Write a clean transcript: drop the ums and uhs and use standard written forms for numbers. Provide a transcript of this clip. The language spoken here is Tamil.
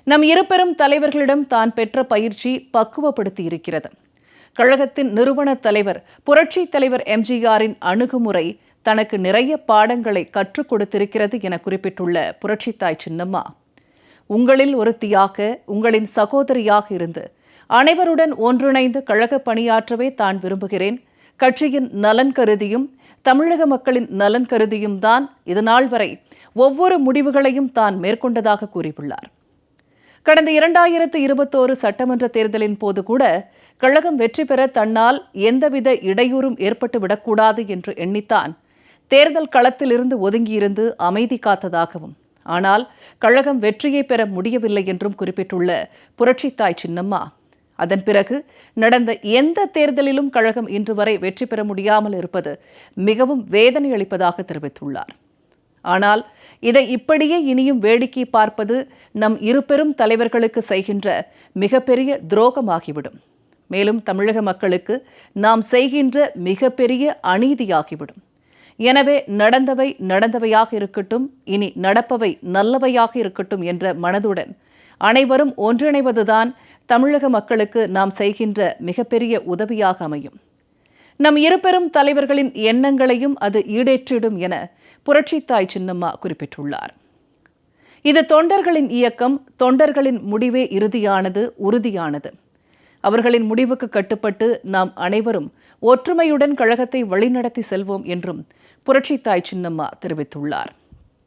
நம் இருபெரும் தலைவர்களிடம் தான் பெற்ற பயிற்சி பக்குவப்படுத்தி இருக்கிறது. கழகத்தின் நிறுவன தலைவர் புரட்சித் தலைவர் எம்ஜிஆரின் அணுகுமுறை தனக்கு நிறைய பாடங்களை கற்றுக் கொடுத்திருக்கிறது என குறிப்பிட்டுள்ள புரட்சித்தாய் சின்னம்மா, உங்களில் ஒருத்தியாக, உங்களின் சகோதரியாக இருந்து அனைவருடன் ஒன்றிணைந்து கழக பணியாற்றவே தான் விரும்புகிறேன். கட்சியின் நலன் கருதியும் தமிழக மக்களின் நலன் கருதியும் தான் இதுநாள் வரை ஒவ்வொரு முடிவுகளையும் தான் மேற்கொண்டதாக கூறியுள்ளார். கடந்த 2021 சட்டமன்ற தேர்தலின் போது கூட கழகம் வெற்றி பெற தன்னால் எந்தவித இடையூறும் ஏற்பட்டுவிடக்கூடாது என்று எண்ணித்தான் தேர்தல் களத்திலிருந்து ஒதுங்கியிருந்து அமைதி காத்ததாகவும், ஆனால் கழகம் வெற்றியை பெற முடியவில்லை என்றும் குறிப்பிட்டுள்ள புரட்சித்தாய் சின்னம்மா, அதன் பிறகு நடந்த எந்த தேர்தலிலும் கழகம் இன்று வரை வெற்றி பெற முடியாமல் இருப்பது மிகவும் வேதனை அளிப்பதாக தெரிவித்துள்ளார். ஆனால் இதை இப்படியே இனியும் வேடிக்கை பார்ப்பது நம் இருபெரும் தலைவர்களுக்கு செய்கின்ற மிகப்பெரிய துரோகமாகிவிடும். மேலும் தமிழக மக்களுக்கு நாம் செய்கின்ற மிகப்பெரிய அநீதியாகிவிடும். எனவே நடந்தவை நடந்தவையாக இருக்கட்டும், இனி நடப்பவை நல்லவையாக இருக்கட்டும் என்ற மனதுடன் அனைவரும் ஒன்றிணைவதுதான் தமிழக மக்களுக்கு நாம் செய்கின்ற மிகப்பெரிய உதவியாக அமையும். நம் இருபெரும் தலைவர்களின் எண்ணங்களையும் அது ஈடேற்றிடும் என புரட்சித்தாய் சின்னம்மா குறிப்பிட்டுள்ளார். இது தொண்டர்களின் இயக்கம், தொண்டர்களின் முடிவே இறுதியானது, உறுதியானது. அவர்களின் முடிவுக்கு கட்டுப்பட்டு நாம் அனைவரும் ஒற்றுமையுடன் கழகத்தை வழிநடத்தி செல்வோம் என்றும் புரட்சித்தாய் சின்னம்மா தெரிவித்துள்ளார்.